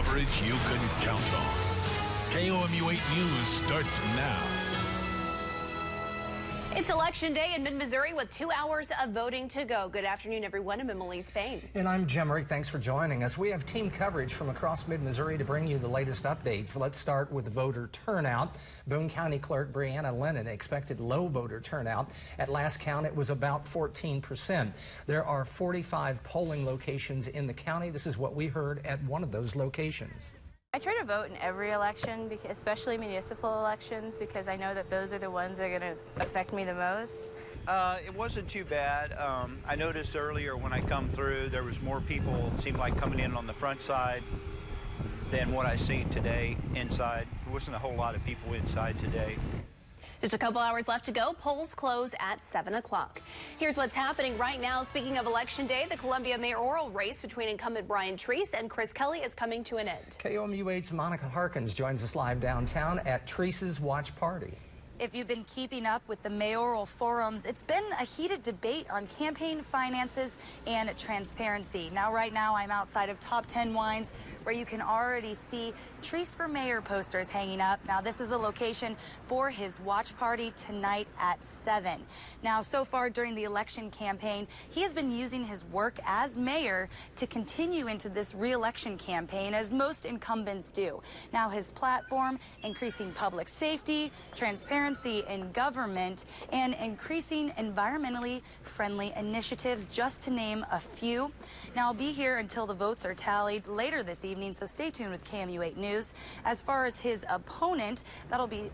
coverage you can count on. KOMU 8 News starts now. It's Election Day in mid-Missouri with 2 hours of voting to go. Good afternoon, everyone. I'm Emily Spain. And I'm Jim Rick. Thanks for joining us. We have team coverage from across mid-Missouri to bring you the latest updates. Let's start with voter turnout. Boone County Clerk Brianna Lennon expected low voter turnout. At last count, it was about 14%. There are 45 polling locations in the county. This is what we heard at one of those locations. I try to vote in every election, especially municipal elections, because I know that those are the ones that are going to affect me the most. It wasn't too bad. I noticed earlier when I come through, there was more people, seemed like coming in on the front side than what I seen today inside. There wasn't a whole lot of people inside today. Just a couple hours left to go. Polls close at 7 o'clock. Here's what's happening right now. Speaking of Election Day, the Columbia mayoral race between incumbent Brian Treese and Chris Kelly is coming to an end. KOMU 8's Monica Harkins joins us live downtown at Treese's watch party. If you've been keeping up with the mayoral forums, it's been a heated debate on campaign finances and transparency. Right now, I'm outside of Top 10 Wines, where you can already see Treese for Mayor posters hanging up. Now, this is the location for his watch party tonight at 7. Now, so far during the election campaign, he has been using his work as mayor to continue into this re-election campaign, as most incumbents do. Now, his platform, increasing public safety, transparency in government, and increasing environmentally friendly initiatives, just to name a few. Now, I'll be here until the votes are tallied later this evening, so stay tuned with KOMU 8 News. As far as his opponent, that'll be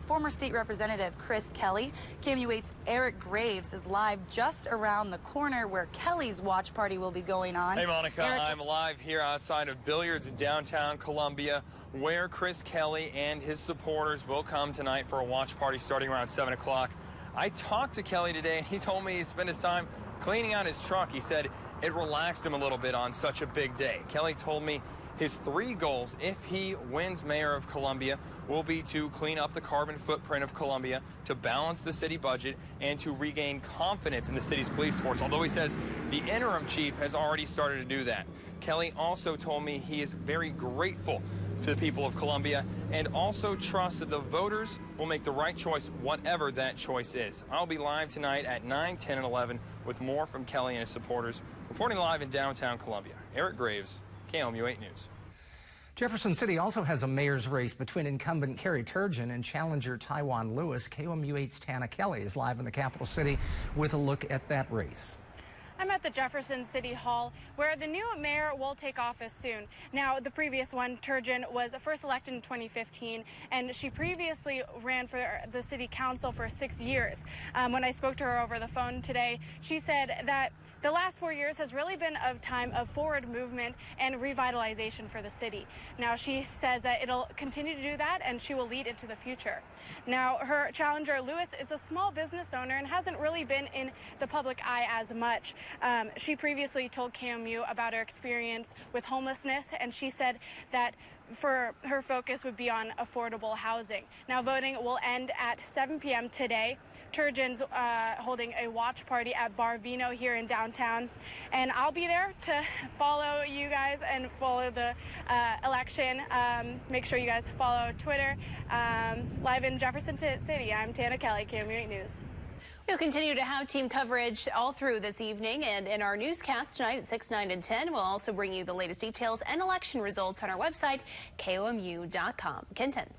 former state representative Chris Kelly. KOMU 8's Eric Graves is live just around the corner where Kelly's watch party will be going on. Hey, Monica, Eric, I'm live here outside of Billiards in downtown Columbia, where Chris Kelly and his supporters will come tonight for a watch party starting around 7 o'clock. I talked to Kelly today, and he told me he spent his time cleaning out his truck. He said it relaxed him a little bit on such a big day. Kelly told me his 3 goals, if he wins mayor of Columbia, will be to clean up the carbon footprint of Columbia, to balance the city budget, and to regain confidence in the city's police force, although he says the interim chief has already started to do that. Kelly also told me he is very grateful to the people of Columbia and also trusts that the voters will make the right choice, whatever that choice is. I'll be live tonight at 9, 10, and 11 with more from Kelly and his supporters. Reporting live in downtown Columbia, Eric Graves, KOMU 8 News. Jefferson City also has a mayor's race between incumbent Carrie Turgeon and challenger Taiwan Lewis. KOMU 8's Tana Kelly is live in the capital city with a look at that race. I'm at the Jefferson City Hall, where the new mayor will take office soon. Now, the previous one, Turgeon, was first elected in 2015, and she previously ran for the city council for 6 years. When I spoke to her over the phone today, she said that the last 4 years has really been a time of forward movement and revitalization for the city. Now, she says that it'll continue to do that, and she will lead into the future. Now, her challenger, Lewis, is a small business owner and hasn't really been in the public eye as much. She previously told KOMU about her experience with homelessness, and she said that for her focus would be on affordable housing. Now, voting will end at 7 p.m. today. Turgeon's holding a watch party at Bar Vino here in downtown, and I'll be there to follow you guys and follow the election. Make sure you guys follow Twitter. Live in Jefferson City, I'm Tana Kelly, KOMU 8 News. We'll continue to have team coverage all through this evening, and in our newscast tonight at 6, 9, and 10, we'll also bring you the latest details and election results on our website, KOMU.com. Kenton.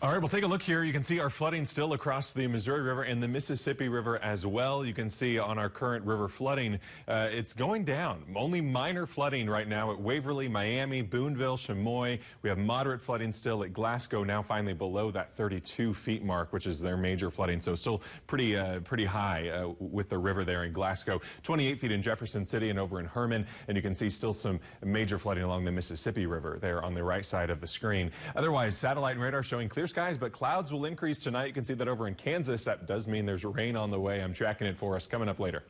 All right, we'll take a look here. You can see our flooding still across the Missouri River and the Mississippi River as well. You can see on our current river flooding, it's going down. Only minor flooding right now at Waverly, Miami, Boonville, Chamois. We have moderate flooding still at Glasgow, now finally below that 32 feet mark, which is their major flooding. So still pretty high with the river there in Glasgow. 28 feet in Jefferson City and over in Herman. And you can see still some major flooding along the Mississippi River there on the right side of the screen. Otherwise, satellite and radar showing clear skies, but clouds will increase tonight. You can see that over in Kansas. That does mean there's rain on the way. I'm tracking it for us coming up later.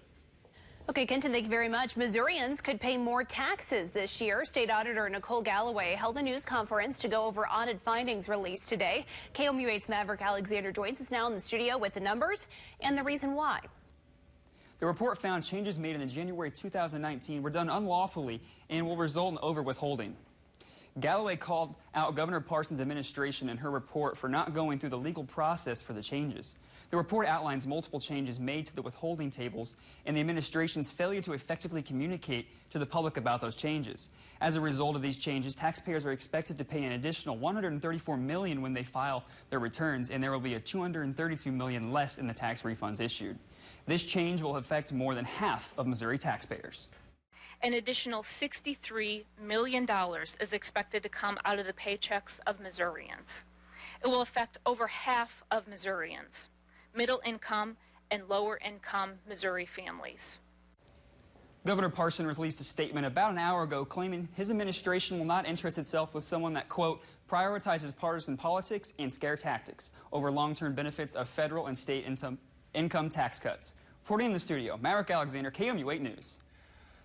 Okay, Kenton, thank you very much. Missourians could pay more taxes this year. State Auditor Nicole Galloway held a news conference to go over audit findings released today. KOMU 8's Maverick Alexander joins us now in the studio with the numbers and the reason why. The report found changes made in the January 2019 were done unlawfully and will result in over-withholding. Galloway called out Governor Parsons' administration in her report for not going through the legal process for the changes. The report outlines multiple changes made to the withholding tables and the administration's failure to effectively communicate to the public about those changes. As a result of these changes, taxpayers are expected to pay an additional $134 million when they file their returns, and there will be a $232 million less in the tax refunds issued. This change will affect more than half of Missouri taxpayers. An additional $63 million is expected to come out of the paychecks of Missourians. It will affect over half of Missourians, middle income and lower income Missouri families. Governor Parsons released a statement about an hour ago claiming his administration will not interest itself with someone that, quote, prioritizes partisan politics and scare tactics over long-term benefits of federal and state income tax cuts. Reporting in the studio, Marek Alexander, KOMU 8 News.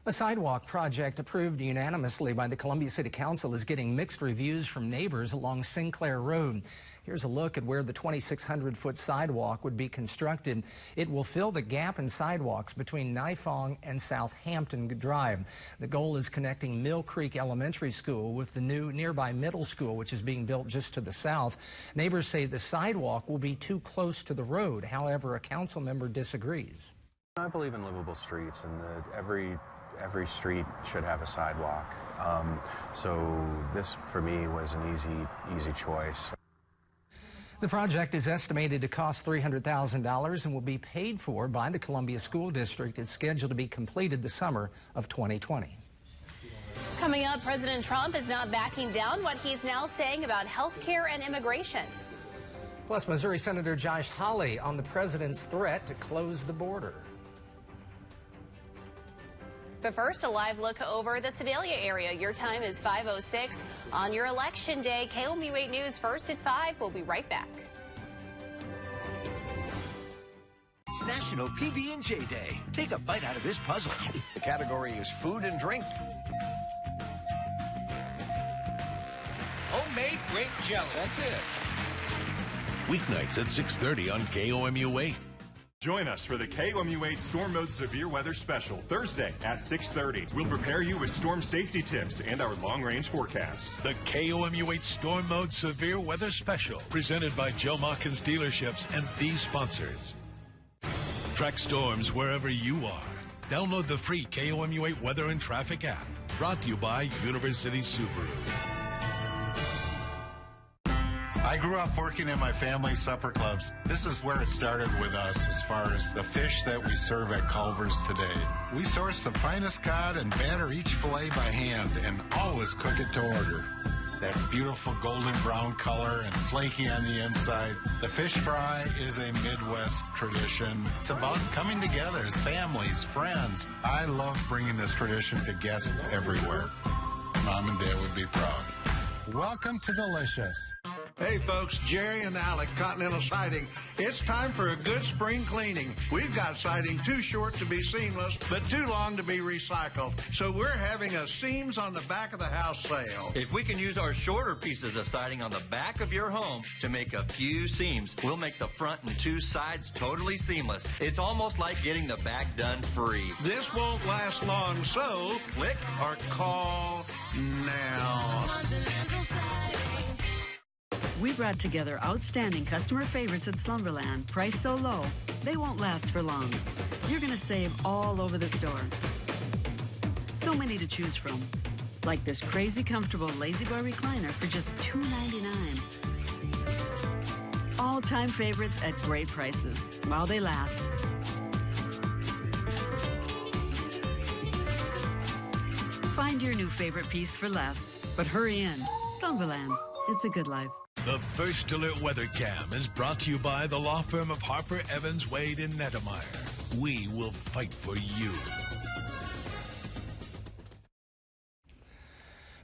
A sidewalk project approved unanimously by the Columbia City Council is getting mixed reviews from neighbors along Sinclair Road. Here's a look at where the 2,600-foot sidewalk would be constructed. It will fill the gap in sidewalks between Nifong and Southampton Drive. The goal is connecting Mill Creek Elementary School with the new nearby middle school, which is being built just to the south. Neighbors say the sidewalk will be too close to the road. However, a council member disagrees. I believe in livable streets, and every street should have a sidewalk. So this, for me, was an easy choice. The project is estimated to cost $300,000 and will be paid for by the Columbia School District. It's scheduled to be completed the summer of 2020. Coming up, President Trump is not backing down what he's now saying about health care and immigration. Plus, Missouri Senator Josh Hawley on the president's threat to close the border. But first, a live look over the Sedalia area. Your time is 5:06 on your election day. KOMU 8 News first at 5. We'll be right back. It's National PB&J Day. Take a bite out of this puzzle. The category is food and drink. Homemade grape jelly. That's it. Weeknights at 6:30 on KOMU 8. Join us for the KOMU 8 Storm Mode Severe Weather Special, Thursday at 6:30. We'll prepare you with storm safety tips and our long-range forecast. The KOMU 8 Storm Mode Severe Weather Special, presented by Joe Machens Dealerships and these sponsors. Track storms wherever you are. Download the free KOMU 8 Weather and Traffic app. Brought to you by University Subaru. I grew up working in my family's supper clubs. This is where it started with us as far as the fish that we serve at Culver's today. We source the finest cod and batter each fillet by hand and always cook it to order. That beautiful golden brown color and flaky on the inside. The fish fry is a Midwest tradition. It's about coming together as families, friends. I love bringing this tradition to guests everywhere. Mom and Dad would be proud. Welcome to Delicious. Hey folks, Jerry and Alec, Continental Siding. It's time for a good spring cleaning. We've got siding too short to be seamless, but too long to be recycled. So we're having a seams on the back of the house sale. If we can use our shorter pieces of siding on the back of your home to make a few seams, we'll make the front and two sides totally seamless. It's almost like getting the back done free. This won't last long, so click or call now. We brought together outstanding customer favorites at Slumberland, priced so low, they won't last for long. You're going to save all over the store. So many to choose from, like this crazy comfortable Lazy Boy recliner for just $2.99. All-time favorites at great prices, while they last. Find your new favorite piece for less, but hurry in. Slumberland, it's a good life. The First Alert Weather Cam is brought to you by the law firm of Harper, Evans, Wade, and Nettemeyer. We will fight for you.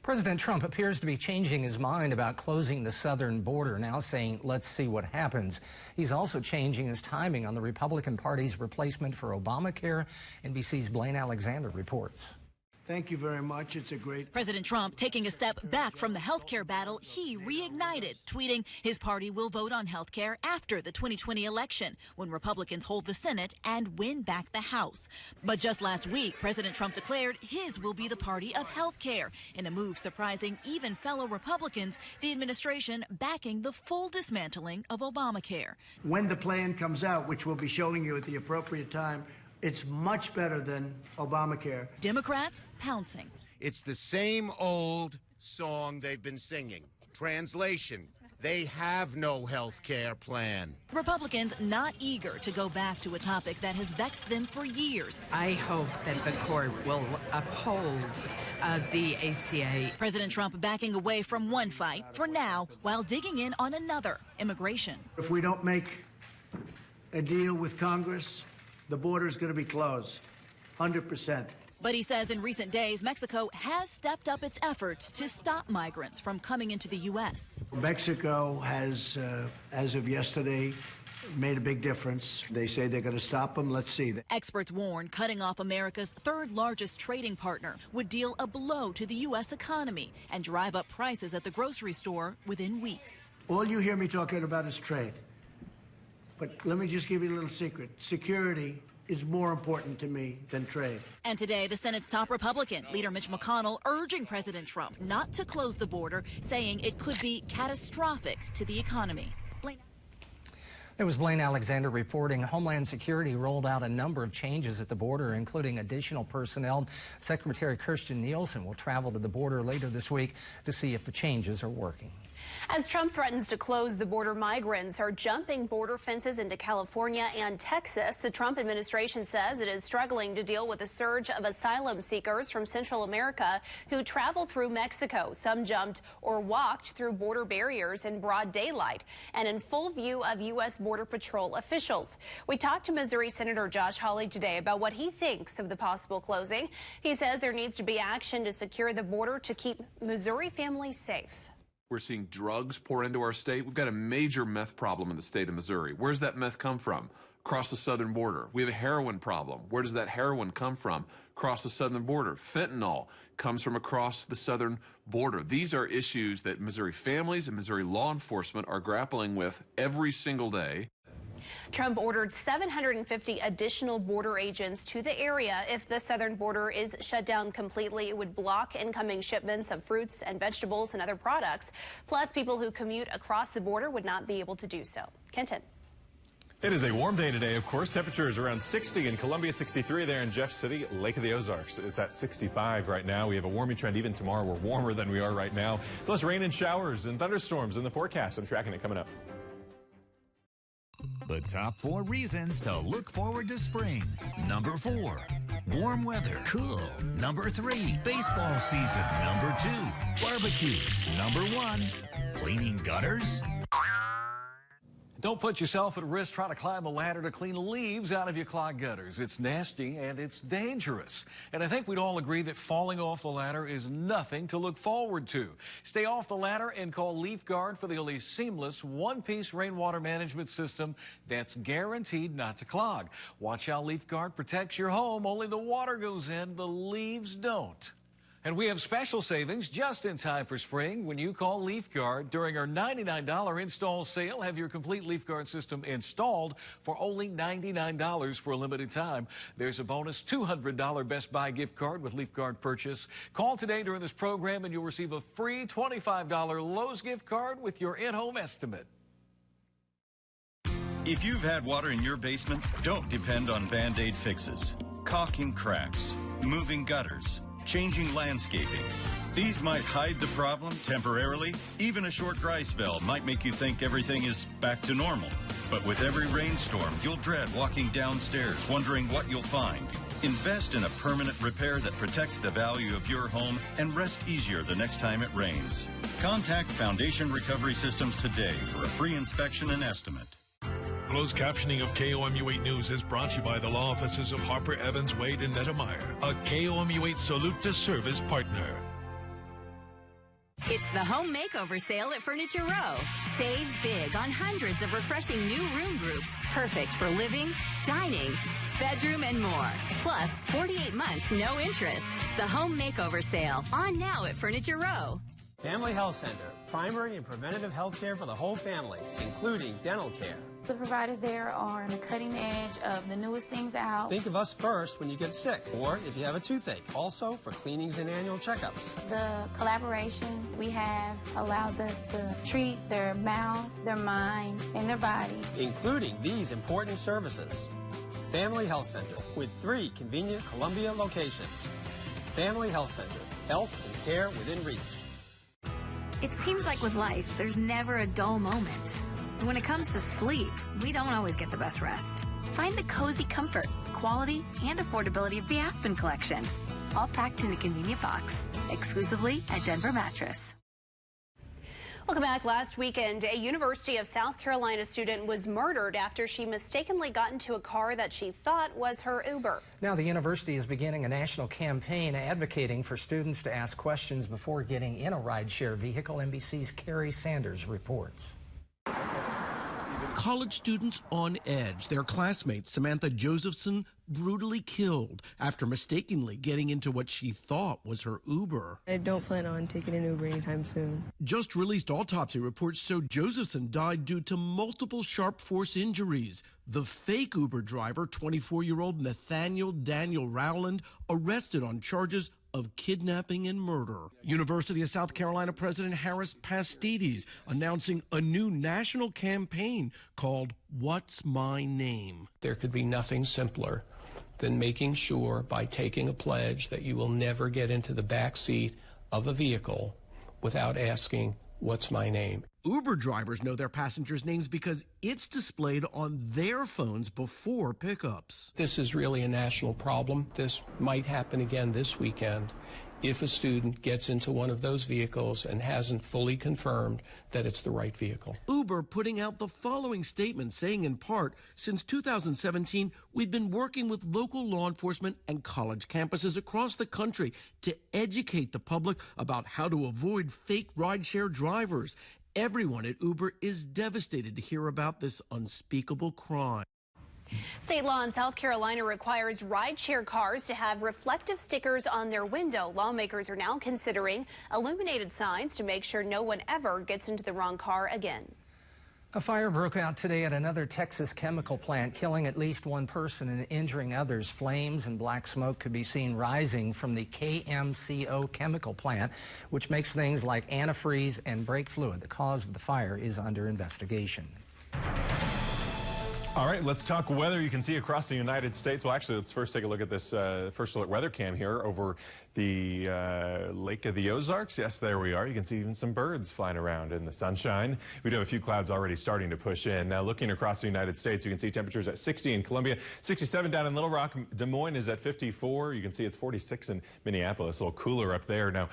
President Trump appears to be changing his mind about closing the southern border, now saying, let's see what happens. He's also changing his timing on the Republican Party's replacement for Obamacare. NBC's Blaine Alexander reports. Thank you very much. It's a great... President Trump taking a step back from the health care battle he reignited, tweeting his party will vote on health care after the 2020 election, when Republicans hold the Senate and win back the House. But just last week, President Trump declared his will be the party of health care, in a move surprising even fellow Republicans, the administration backing the full dismantling of Obamacare. When the plan comes out, which we'll be showing you at the appropriate time, it's much better than Obamacare. Democrats pouncing. It's the same old song they've been singing. Translation, they have no health care plan. Republicans not eager to go back to a topic that has vexed them for years. I hope that the court will uphold the ACA. President Trump backing away from one fight for now while digging in on another, immigration. If we don't make a deal with Congress, the border is going to be closed, 100%. But he says in recent days, Mexico has stepped up its efforts to stop migrants from coming into the U.S. Mexico has, as of yesterday, made a big difference. They say they're going to stop them. Let's see. Experts warn cutting off America's third largest trading partner would deal a blow to the U.S. economy and drive up prices at the grocery store within weeks. All you hear me talking about is trade. But let me just give you a little secret. Security is more important to me than trade. And today, the Senate's top Republican, Leader Mitch McConnell, urging President Trump not to close the border, saying it could be catastrophic to the economy. There was Blaine Alexander reporting. Homeland Security rolled out a number of changes at the border, including additional personnel. Secretary Kirstjen Nielsen will travel to the border later this week to see if the changes are working. As Trump threatens to close the border, migrants are jumping border fences into California and Texas. The Trump administration says it is struggling to deal with a surge of asylum seekers from Central America who travel through Mexico. Some jumped or walked through border barriers in broad daylight and in full view of U.S. Border Patrol officials. We talked to Missouri Senator Josh Hawley today about what he thinks of the possible closing. He says there needs to be action to secure the border to keep Missouri families safe. We're seeing drugs pour into our state. We've got a major meth problem in the state of Missouri. Where's that meth come from? Across the southern border. We have a heroin problem. Where does that heroin come from? Across the southern border. Fentanyl comes from across the southern border. These are issues that Missouri families and Missouri law enforcement are grappling with every single day. Trump ordered 750 additional border agents to the area. If the southern border is shut down completely, it would block incoming shipments of fruits and vegetables and other products. Plus, people who commute across the border would not be able to do so. Kenton. It is a warm day today, of course. Temperatures around 60 in Columbia, 63 there in Jeff City, Lake of the Ozarks. It's at 65 right now. We have a warming trend. Even tomorrow, we're warmer than we are right now. Plus rain and showers and thunderstorms in the forecast. I'm tracking it coming up. The top 4 reasons to look forward to spring. Number 4, warm weather. Cool. Number 3, baseball season. Number 2, barbecues. Number 1, cleaning gutters. Don't put yourself at risk trying to climb a ladder to clean leaves out of your clogged gutters. It's nasty and it's dangerous. And I think we'd all agree that falling off the ladder is nothing to look forward to. Stay off the ladder and call Leaf Guard for the only seamless one-piece rainwater management system that's guaranteed not to clog. Watch how Leaf Guard protects your home. Only the water goes in, the leaves don't. And we have special savings just in time for spring when you call Leaf Guard. During our $99 install sale, have your complete Leaf Guard system installed for only $99 for a limited time. There's a bonus $200 Best Buy gift card with Leaf Guard purchase. Call today during this program and you'll receive a free $25 Lowe's gift card with your in-home estimate. If you've had water in your basement, don't depend on Band-Aid fixes. Caulking cracks, moving gutters, changing landscaping. These might hide the problem temporarily. Even a short dry spell might make you think everything is back to normal. But with every rainstorm, you'll dread walking downstairs, wondering what you'll find. Invest in a permanent repair that protects the value of your home and rest easier the next time it rains. Contact Foundation Recovery Systems today for a free inspection and estimate. Closed captioning of KOMU 8 News is brought to you by the law offices of Harper, Evans, Wade, and Nettemeyer, a KOMU 8 Salute to Service partner. It's the home makeover sale at Furniture Row. Save big on hundreds of refreshing new room groups, perfect for living, dining, bedroom, and more. Plus, 48 months, no interest. The home makeover sale, on now at Furniture Row. Family Health Center, primary and preventative health care for the whole family, including dental care. The providers there are on the cutting edge of the newest things out. Think of us first when you get sick or if you have a toothache. Also for cleanings and annual checkups. The collaboration we have allows us to treat their mouth, their mind, and their body. Including these important services. Family Health Center with 3 convenient Columbia locations. Family Health Center, health and care within reach. It seems like with life, there's never a dull moment. When it comes to sleep, we don't always get the best rest. Find the cozy comfort, quality, and affordability of the Aspen Collection, all packed in a convenient box, exclusively at Denver Mattress. Welcome back. Last weekend, a University of South Carolina student was murdered after she mistakenly got into a car that she thought was her Uber. Now, the university is beginning a national campaign advocating for students to ask questions before getting in a rideshare vehicle. NBC's Carrie Sanders reports. College students on edge. Their classmate, Samantha Josephson, brutally killed after mistakenly getting into what she thought was her Uber. I don't plan on taking an Uber anytime soon. Just released autopsy reports show Josephson died due to multiple sharp force injuries. The fake Uber driver, 24-year-old Nathaniel Daniel Rowland, arrested on charges of kidnapping and murder. University of South Carolina President Harris Pastides announcing a new national campaign called What's My Name? There could be nothing simpler than making sure by taking a pledge that you will never get into the back seat of a vehicle without asking, what's my name? Uber drivers know their passengers' names because it's displayed on their phones before pickups. This is really a national problem. This might happen again this weekend if a student gets into one of those vehicles and hasn't fully confirmed that it's the right vehicle. Uber putting out the following statement saying in part, since 2017, we've been working with local law enforcement and college campuses across the country to educate the public about how to avoid fake rideshare drivers. Everyone at Uber is devastated to hear about this unspeakable crime. State law in South Carolina requires rideshare cars to have reflective stickers on their window. Lawmakers are now considering illuminated signs to make sure no one ever gets into the wrong car again. A fire broke out today at another Texas chemical plant, killing at least one person and injuring others. Flames and black smoke could be seen rising from the KMCO chemical plant, which makes things like antifreeze and brake fluid. The cause of the fire is under investigation. All right, let's talk weather. You can see across the United States. Well, actually, let's first take a look at this first alert weather cam here over the Lake of the Ozarks. Yes, there we are. You can see even some birds flying around in the sunshine. We do have a few clouds already starting to push in. Now, looking across the United States, you can see temperatures at 60 in Columbia, 67 down in Little Rock. Des Moines is at 54. You can see it's 46 in Minneapolis, a little cooler up there. Now,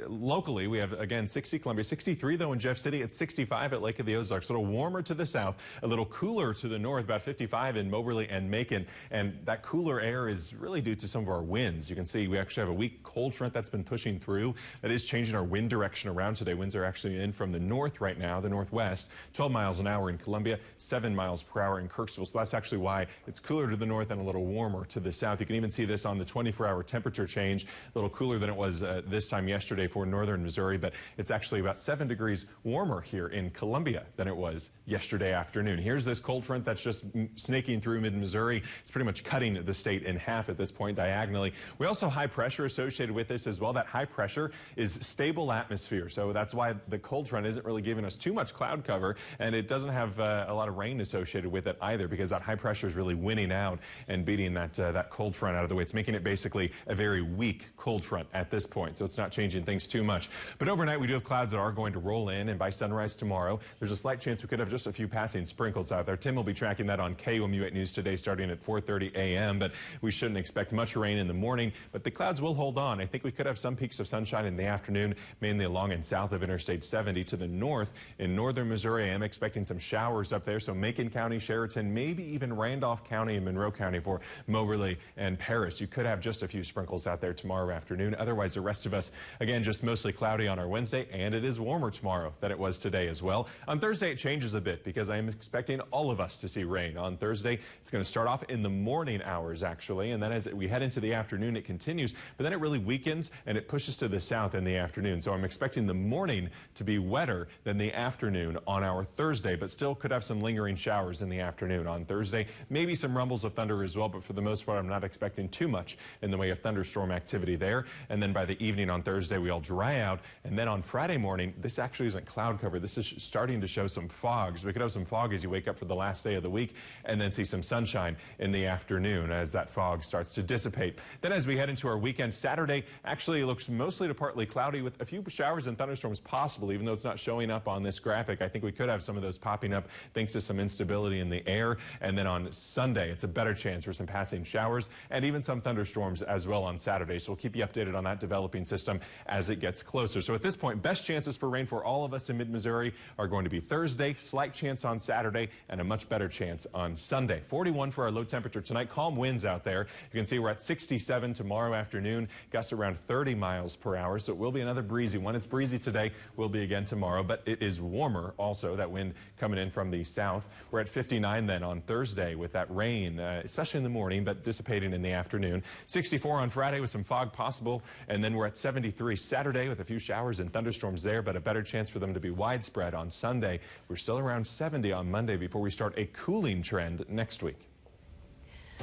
locally, we have, again, 60 Columbia, 63, though, in Jeff City. It's 65 at Lake of the Ozarks. A little warmer to the south, a little cooler to the north, about 55 in Moberly and Macon. And that cooler air is really due to some of our winds. You can see we actually have a weak cold front that's been pushing through. That is changing our wind direction around today. Winds are actually in from the north right now, the northwest, 12 miles an hour in Columbia, 7 miles per hour in Kirksville. So that's actually why it's cooler to the north and a little warmer to the south. You can even see this on the 24-hour temperature change, a little cooler than it was this time yesterday for northern Missouri, but it's actually about 7 degrees warmer here in Columbia than it was yesterday afternoon. Here's this cold front that's just snaking through mid-Missouri. It's pretty much cutting the state in half at this point diagonally. We also have high pressure associated with this as well. That high pressure is stable atmosphere, so that's why the cold front isn't really giving us too much cloud cover, and it doesn't have a lot of rain associated with it either, because that high pressure is really winning out and beating that cold front out of the way. It's making it basically a very weak cold front at this point, so it's not changing things too much. But overnight, we do have clouds that are going to roll in, and by sunrise tomorrow, there's a slight chance we could have just a few passing sprinkles out there. Tim will be tracking that on KOMU 8 News today starting at 4:30 a.m., but we shouldn't expect much rain in the morning, but the clouds will hold on. I think we could have some peaks of sunshine in the afternoon, mainly along and south of Interstate 70 to the north. In northern Missouri, I am expecting some showers up there, so Macon County, Sheraton, maybe even Randolph County and Monroe County for Moberly and Paris. You could have just a few sprinkles out there tomorrow afternoon. Otherwise, the rest of us, again, just mostly cloudy on our Wednesday, and it is warmer tomorrow than it was today as well. On Thursday, it changes a bit because I am expecting all of us to see rain. On Thursday, it's going to start off in the morning hours, actually, and then as we head into the afternoon, it continues, but then it really weakens and it pushes to the south in the afternoon. So I'm expecting the morning to be wetter than the afternoon on our Thursday, but still could have some lingering showers in the afternoon on Thursday. Maybe some rumbles of thunder as well, but for the most part, I'm not expecting too much in the way of thunderstorm activity there. And then by the evening on Thursday, we all dry out. And then on Friday morning, this actually isn't cloud cover. This is starting to show some fog. So we could have some fog as you wake up for the last day of the week and then see some sunshine in the afternoon as that fog starts to dissipate. Then as we head into our weekend, Saturday actually looks mostly to partly cloudy with a few showers and thunderstorms possible, even though it's not showing up on this graphic. I think we could have some of those popping up thanks to some instability in the air. And then on Sunday, it's a better chance for some passing showers and even some thunderstorms as well on Saturday. So we'll keep you updated on that developing system as it gets closer. So at this point, best chances for rain for all of us in mid-Missouri are going to be Thursday, slight chance on Saturday, and a much better chance on Sunday. 41 for our low temperature tonight. Calm winds out there. You can see we're at 67 tomorrow afternoon, gusts around 30 miles per hour. So it will be another breezy one. It's breezy today, will be again tomorrow, but it is warmer also, that wind coming in from the south. We're at 59 then on Thursday with that rain, especially in the morning, but dissipating in the afternoon. 64 on Friday with some fog possible, and then we're at 73 Saturday with a few showers and thunderstorms there, but a better chance for them to be widespread on Sunday. We're still around 70 on Monday before we start a cooling trend next week.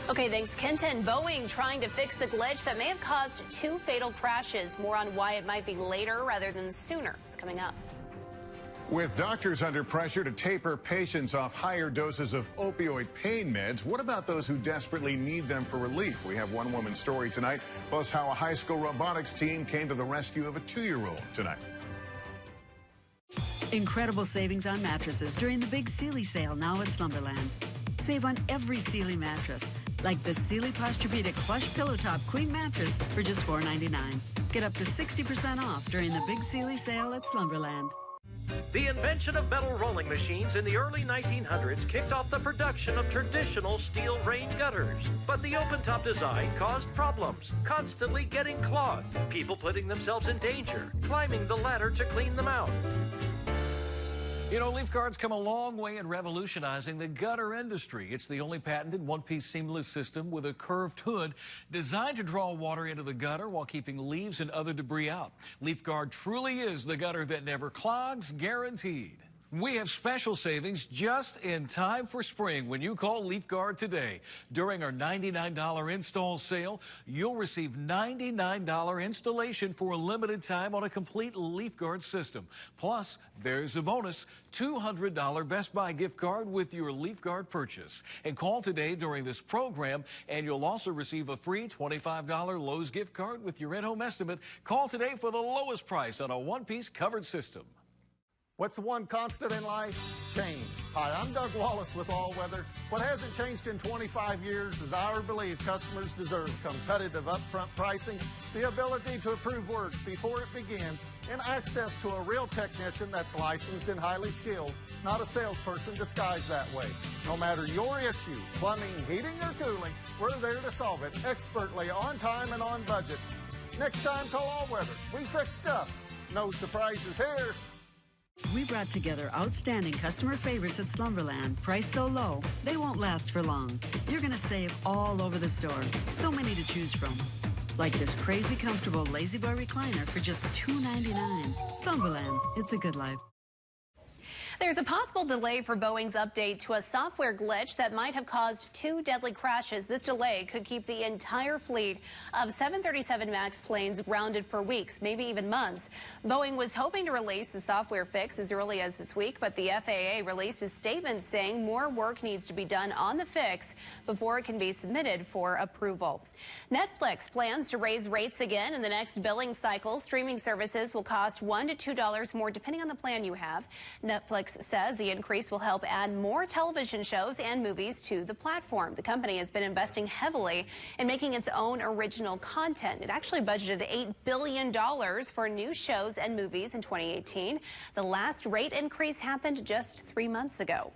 Okay, thanks, Kenton. Boeing trying to fix the glitch that may have caused 2 fatal crashes. More on why it might be later rather than sooner. It's coming up. With doctors under pressure to taper patients off higher doses of opioid pain meds, what about those who desperately need them for relief? We have one woman's story tonight, plus how a high school robotics team came to the rescue of a 2-year-old tonight. Incredible savings on mattresses during the big Sealy sale now at Slumberland. Save on every Sealy mattress, like the Sealy Posturepedic Plush Pillow Top Queen Mattress for just $4.99. Get up to 60% off during the big Sealy sale at Slumberland. The invention of metal rolling machines in the early 1900s kicked off the production of traditional steel rain gutters. But the open-top design caused problems, constantly getting clogged, people putting themselves in danger, climbing the ladder to clean them out. You know, Leaf Guard's come a long way in revolutionizing the gutter industry. It's the only patented one-piece seamless system with a curved hood designed to draw water into the gutter while keeping leaves and other debris out. Leaf Guard truly is the gutter that never clogs, guaranteed. We have special savings just in time for spring when you call Leaf Guard today. During our $99 install sale, you'll receive $99 installation for a limited time on a complete Leaf Guard system. Plus, there's a bonus, $200 Best Buy gift card with your Leaf Guard purchase. And call today during this program, and you'll also receive a free $25 Lowe's gift card with your in-home estimate. Call today for the lowest price on a one-piece covered system. What's the one constant in life? Change. Hi, I'm Doug Wallace with All Weather. What hasn't changed in 25 years is our belief customers deserve competitive upfront pricing, the ability to approve work before it begins, and access to a real technician that's licensed and highly skilled, not a salesperson disguised that way. No matter your issue, plumbing, heating, or cooling, we're there to solve it expertly, on time and on budget. Next time, call All Weather. We fix stuff. No surprises here. We brought together outstanding customer favorites at Slumberland. Priced so low, they won't last for long. You're going to save all over the store. So many to choose from. Like this crazy comfortable Lazy Boy recliner for just $2.99. Slumberland, it's a good life. There's a possible delay for Boeing's update to a software glitch that might have caused 2 deadly crashes. This delay could keep the entire fleet of 737 MAX planes grounded for weeks, maybe even months. Boeing was hoping to release the software fix as early as this week, but the FAA released a statement saying more work needs to be done on the fix before it can be submitted for approval. Netflix plans to raise rates again in the next billing cycle. Streaming services will cost $1 to $2 more depending on the plan you have. Netflix says the increase will help add more television shows and movies to the platform. The company has been investing heavily in making its own original content. It actually budgeted $8 billion for new shows and movies in 2018. The last rate increase happened just 3 months ago.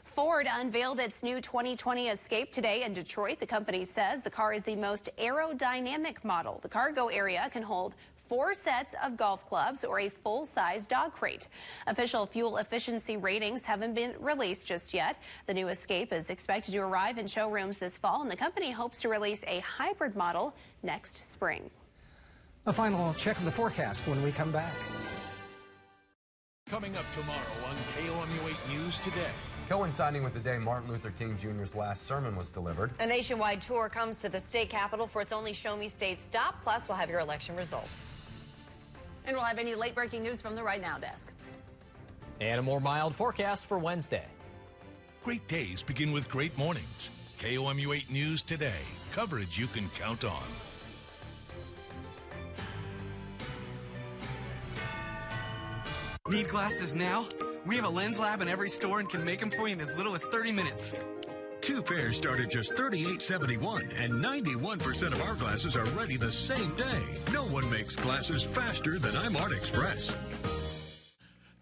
Ford unveiled its new 2020 Escape today in Detroit. The company says the car is the most aerodynamic model. The cargo area can hold 4 sets of golf clubs, or a full-size dog crate. Official fuel efficiency ratings haven't been released just yet. The new Escape is expected to arrive in showrooms this fall, and the company hopes to release a hybrid model next spring. A final check of the forecast when we come back. Coming up tomorrow on KOMU 8 News Today. Coinciding with the day Martin Luther King Jr.'s last sermon was delivered. A nationwide tour comes to the state capitol for its only Show Me State stop. Plus, we'll have your election results. And we'll have any late-breaking news from the Right Now desk. And a more mild forecast for Wednesday. Great days begin with great mornings. KOMU 8 News Today. Coverage you can count on. Need glasses now? We have a lens lab in every store and can make them for you in as little as 30 minutes. 2 pairs start at just $38.71, and 91% of our glasses are ready the same day. No one makes glasses faster than iMart Express.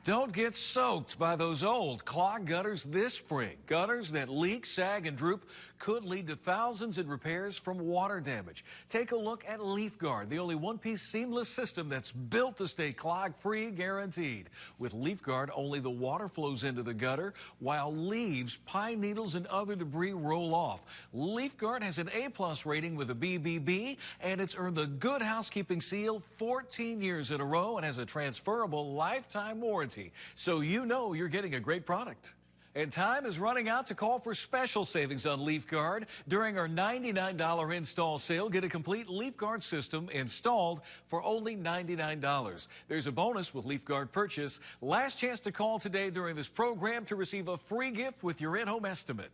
Don't get soaked by those old clogged gutters this spring. Gutters that leak, sag, and droop could lead to thousands in repairs from water damage. Take a look at Leaf Guard, the only one-piece seamless system that's built to stay clog-free, guaranteed. With Leaf Guard, only the water flows into the gutter, while leaves, pine needles, and other debris roll off. Leaf Guard has an A+ rating with a BBB, and it's earned the Good Housekeeping seal 14 years in a row and has a transferable lifetime warranty. So you know you're getting a great product. And time is running out to call for special savings on Leaf Guard. During our $99 install sale, get a complete Leaf Guard system installed for only $99. There's a bonus with Leaf Guard purchase. Last chance to call today during this program to receive a free gift with your in-home estimate.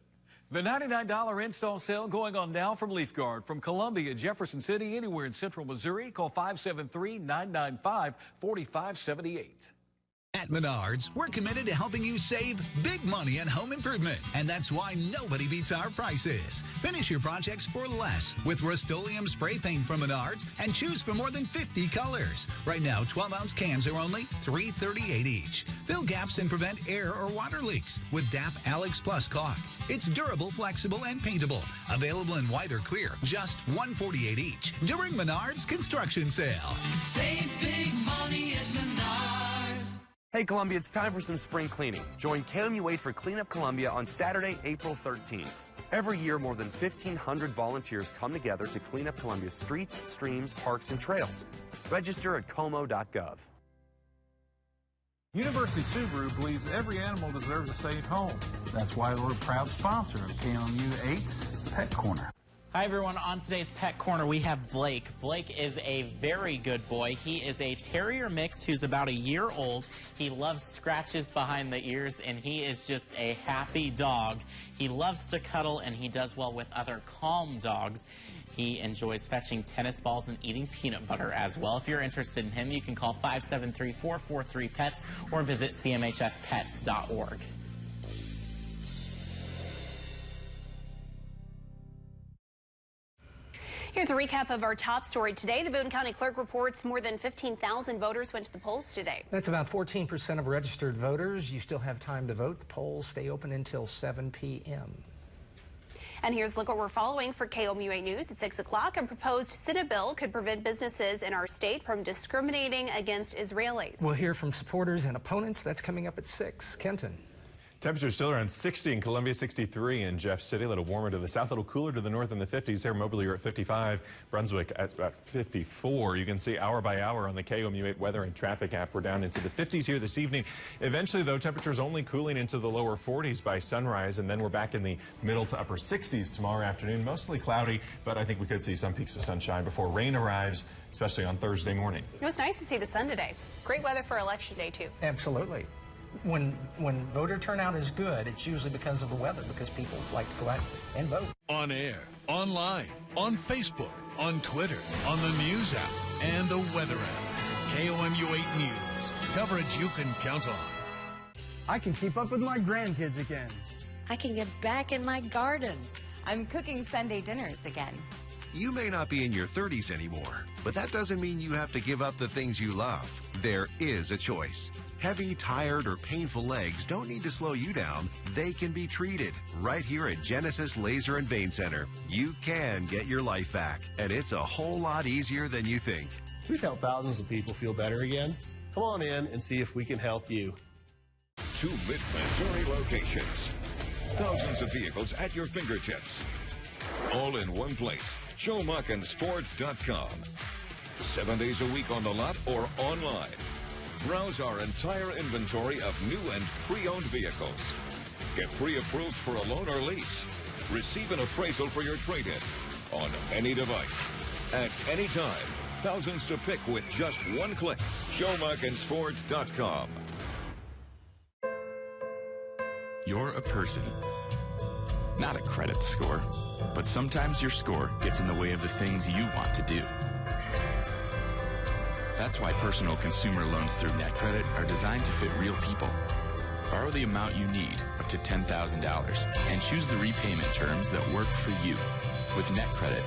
The $99 install sale going on now from Leaf Guard. From Columbia, Jefferson City, anywhere in central Missouri, call 573-995-4578. At Menards, we're committed to helping you save big money on home improvement, and that's why nobody beats our prices. Finish your projects for less with Rust-Oleum spray paint from Menards and choose from more than 50 colors. Right now, 12-ounce cans are only $3.38 each. Fill gaps and prevent air or water leaks with DAP Alex Plus caulk. It's durable, flexible, and paintable. Available in white or clear, just $1.48 each during Menards construction sale. Save big money at Menards. Hey Columbia, it's time for some spring cleaning. Join KOMU 8 for Clean Up Columbia on Saturday, April 13th. Every year, more than 1,500 volunteers come together to clean up Columbia's streets, streams, parks, and trails. Register at KOMO.gov. University Subaru believes every animal deserves a safe home. That's why we're a proud sponsor of KOMU 8's Pet Corner. Hi everyone, on today's Pet Corner we have Blake. Blake is a very good boy. He is a terrier mix who's about a year old. He loves scratches behind the ears and he is just a happy dog. He loves to cuddle and he does well with other calm dogs. He enjoys fetching tennis balls and eating peanut butter as well. If you're interested in him, you can call 573-443-PETS or visit cmhspets.org. Here's a recap of our top story today. The Boone County Clerk reports more than 15,000 voters went to the polls today. That's about 14% of registered voters. You still have time to vote. The polls stay open until 7 p.m. And here's a look what we're following for KOMU 8 News at 6 o'clock. A proposed Senate bill could prevent businesses in our state from discriminating against Israelis. We'll hear from supporters and opponents. That's coming up at 6. Kenton. Temperatures still around 60 in Columbia, 63 in Jeff City. A little warmer to the south, a little cooler to the north in the 50s. There, Moberly, you're at 55. Brunswick at about 54. You can see hour by hour on the KOMU 8 weather and traffic app. We're down into the 50s here this evening. Eventually, though, temperatures only cooling into the lower 40s by sunrise, and then we're back in the middle to upper 60s tomorrow afternoon. Mostly cloudy, but I think we could see some peaks of sunshine before rain arrives, especially on Thursday morning. It was nice to see the sun today. Great weather for Election Day, too. Absolutely. When voter turnout is good, it's usually because of the weather, because people like to go out and vote. On air, online, on Facebook, on Twitter, on the news app, and the weather app. KOMU 8 News. Coverage you can count on. I can keep up with my grandkids again. I can get back in my garden. I'm cooking Sunday dinners again. You may not be in your 30s anymore, but that doesn't mean you have to give up the things you love. There is a choice. Heavy, tired, or painful legs don't need to slow you down. They can be treated right here at Genesis Laser and Vein Center. You can get your life back, and it's a whole lot easier than you think. We've helped thousands of people feel better again. Come on in and see if we can help you. 2 mid-Missouri locations. Thousands of vehicles at your fingertips. All in one place. JoeMackinsFord.com. 7 days a week on the lot or online. Browse our entire inventory of new and pre-owned vehicles. Get pre-approved for a loan or lease. Receive an appraisal for your trade-in on any device, at any time. Thousands to pick with just one click. JoeMackinsFord.com. You're a person, not a credit score. But sometimes your score gets in the way of the things you want to do. That's why personal consumer loans through NetCredit are designed to fit real people. Borrow the amount you need, up to $10,000, and choose the repayment terms that work for you. With NetCredit,